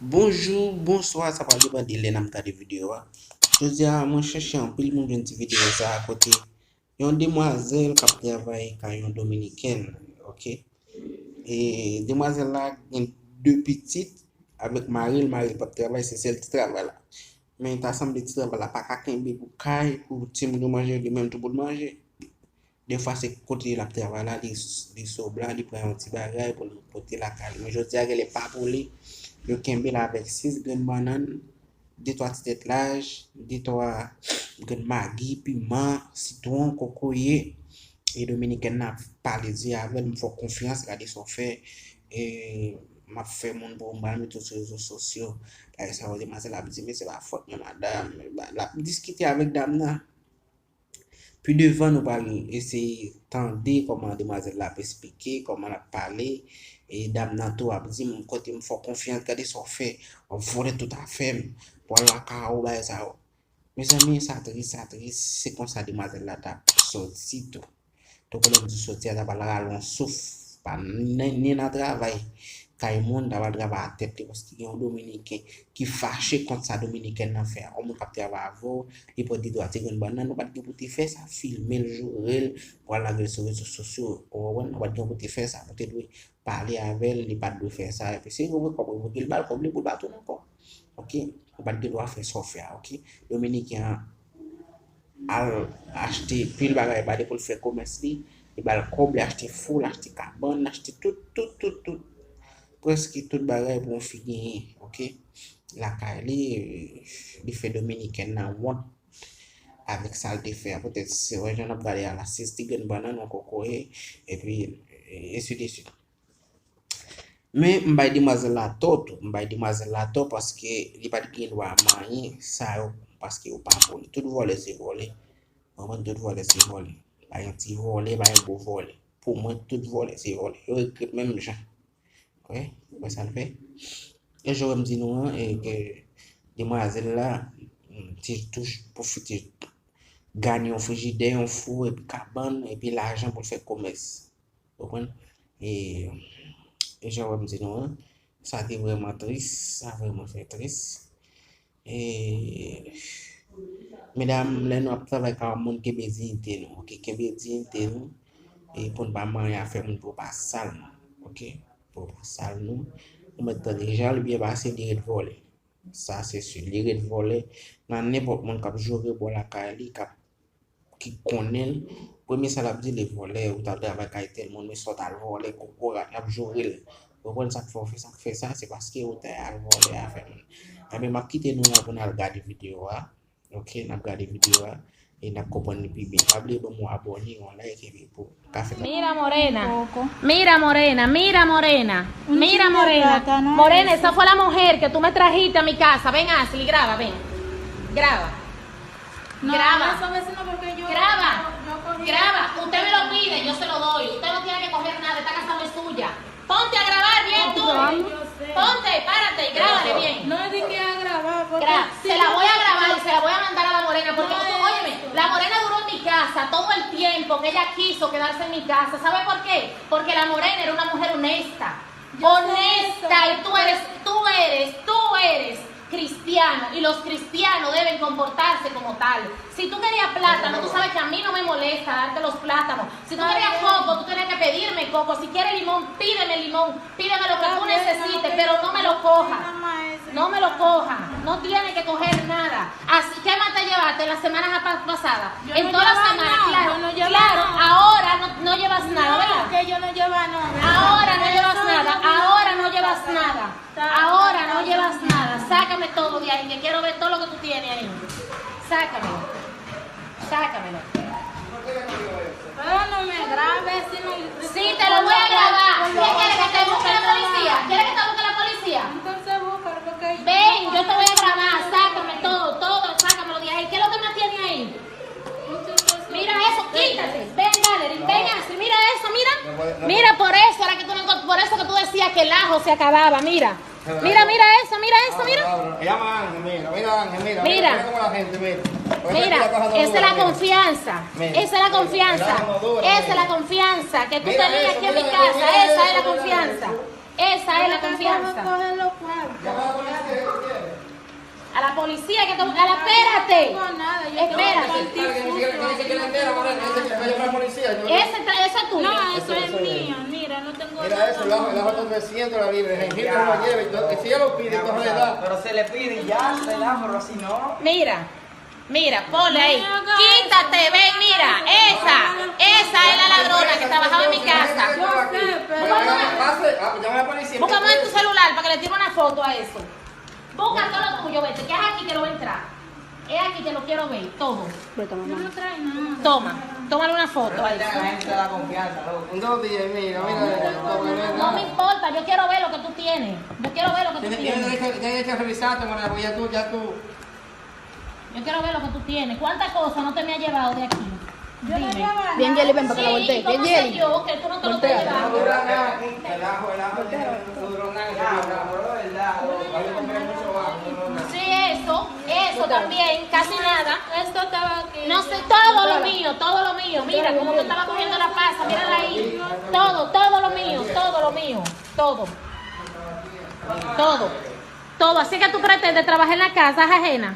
Bonjour, bonsoir, ça va dépendre de l'un de vidéo. Je dis à moi chercher un peu mon une vidéo ça à côté. Une demoiselle qui travaille quand une dominicaine, OK? Et demoiselle là, il y a deux petites avec Marie, le mari pas travail, c'est celle qui travaille là. Mais t'as semblé que travail là pas quelqu'un pour caille pour tim de manger, de même tout pour manger. Des fois c'est côté la travail là, des sobla, il prend un petit bagage pour porter la caille. Mais je dis qu'elle est pas pour lui. Le kembe là avec 6 graines de banane, 2-3 petites lage, 2-3 graines de maggi, piment, citron, cocoyer. Et Dominicaine n'a pas les yeux avec, il faut confiance, regarder son fait. Et m'a fait mon bon mal sur les réseaux sociaux. Et ça va dire, la dit, mais c'est la faute de madame. La discuter avec dame. Puis devant, nous allons essayer d'entendre comment demoiselle l'a expliqué, comment elle a parlé. Et dame Nato a dit, mon côté, il faut confiance, garder son fait. On voulait tout à fait. Pour la carreau, ça. Mes amis, ça triste, c'est comme ça, demoiselle là, t'as sorti tout. Donc, on a dit sortir, t'as pas la souffle, pas ni dans le travail. Quand il monde d'avoir travail à tête, parce qu'il y a un Dominicain qui fâché contre sa Dominicaine en fait. On ne peut pas travailler avant, il peut dire, tu as une banane, on ne peut pas dire, faire ça, filmer le jour, pour la sur les réseaux sociaux, on ne peut pas dire, faire ça, on peut parler avec elle, il ne peut pas faire ça. Et puis, si vous voulez, il va comme pour battre encore. Ok? On va dire, faire ça, faire, ok? Dominicain a acheté pile bagay pour faire commerce li, il va le coble acheter full, acheter carbone, acheter tout presque tout bagay pour finir, OK? La Kali, il fait dominicaine dans one avec ça le fait peut-être c'est vrai j'en ai regardé à la 6 tigres banane en coco et puis et ainsi de suite. Mais m'bay demoiselle la tort parce que il pas de droit manier ça parce que ou pas voler tout voler c'est voler. On tout voler c'est voler. Pas un petit voler, pas un beau voler. Pour moi tout voler c'est voler. Yo écrit même gens. Ouais, ça le fait. Et je me dis non et que demoiselle là tu touches profiter gagner un frigidaire, un four et puis cabane et puis l'argent pour faire commerce. Vous comprenez? Et je me dis non, ça a vraiment triste, ça a vraiment fait triste. Et mesdames, là nous travaillons avec un monde qui est dignité nous, OK, qui est dignité nous et pour ne pas manger à faire pour pas sale, OK, pour pas sale nous. Nous mettons déjà le bien passé de voler. Ça c'est sûr, les voler dans n'importe monde qui joue pour la caille qui connaît premier ça l'a dit les volets ou t'as travaillé tel monde mais soit à voler coco a jouer pourquoi ça fait ça c'est parce que ou t'es à voler à faire mais m'a quitté nous là pour regarder vidéo OK n'a regarder vidéo et n'a comprendre plus bien pas oublier bon abonner on like et pour café. Mira morena, mira morena, mira morena, mira morena, morena, esa fue la mujer que tú me trajiste a mi casa. Ven Ashley, graba, ven, graba. No, graba, eso a veces no porque yo graba, usted me lo pide, yo se lo doy, usted no tiene que coger nada, esta casa no es suya. Ponte a grabar bien tú, ponte, párate y grábale bien. No es de que a grabar, porque se la voy a grabar y se la voy a mandar a la morena, porque óyeme, la morena duró en mi casa todo el tiempo que ella quiso quedarse en mi casa. ¿Sabe por qué? Porque la morena era una mujer honesta, y tú eres cristiano y los cristianos deben comportarse como tal. Si tú querías plátano, tú sabes que a mí no me molesta darte los plátanos. Si tú querías coco, tú tenías que pedirme coco. Si quieres limón, pídeme lo que tú necesites, pero no me lo cojas. No me lo cojas, no tienes que coger nada. Así, ¿qué más te llevaste la semana pasada? En todas las semanas, claro, ahora no llevas nada, ¿verdad? Que yo no llevo nada. Ahora no llevas nada. Sácame todo de ahí, que quiero ver todo lo que tú tienes ahí. Sácamelo. Pero no me grabes, si no... Sí, te lo voy a grabar. ¿Qué quieres que te busque la policía? ¿Quieres que te busque la policía? Entonces búscalo porque... Ven, yo te voy a grabar, sácame todo, sácamelo de ahí. ¿Qué es lo que más tiene ahí? Mira eso, quítate. Ven, Valerie, ven así, mira eso, mira. Mira, por eso que tú decías que el ajo se acababa, mira. Mira eso, mira. Mira, esa es la confianza. Esa es la confianza que tú tenías aquí en mi casa. Esa es la confianza. policía que te busca. Espérate. No, nada, yo Espérate. Ese es tuyo. No, eso es mío. Mira, no tengo Mira nada. eso, el ajo está 300 la libre. Jengibre no lo lleve. Entonces, si ella lo pide, entonces le da. Pero se le pide y ya se da, pero así no. Mira, ponle ahí. Quítate, ven, mira. Esa es la ladrona que trabajaba en mi casa. Yo sé, pero... Llama a la policía. Búscame en tu celular para que le tire una foto a eso. Busca todo lo tuyo, vete, que es aquí que lo voy a entrar. Es aquí que lo quiero ver, todo. No me trae nada. Tómale una foto ahí. La gente da confianza, loco. En 2 días, mira. No me importa, yo quiero ver lo que tú tienes. Yo quiero ver lo que tú Tienes tienes. derecho a revisarte, Morena, porque ya tú. Yo quiero ver lo que tú tienes. ¿Cuántas cosas no te me has llevado de aquí? Yo no Dime. llevo nada. Bien, Jelly, ven para que la Sí, voltee. ¿cómo Bien, sé Jelly. yo que tú no te lo estás No llevando? dura nada aquí. El ajo no duró nada. Pero de verdad, yo compré mucho ajo, no duró nada. Sí, eso también, casi nada. Esto estaba aquí. No sé, todo lo mío. Mira cómo te estaba cogiendo la pasa, mírala ahí. Todo lo mío. Todo. Así que tú pretendes trabajar en la casa ajena.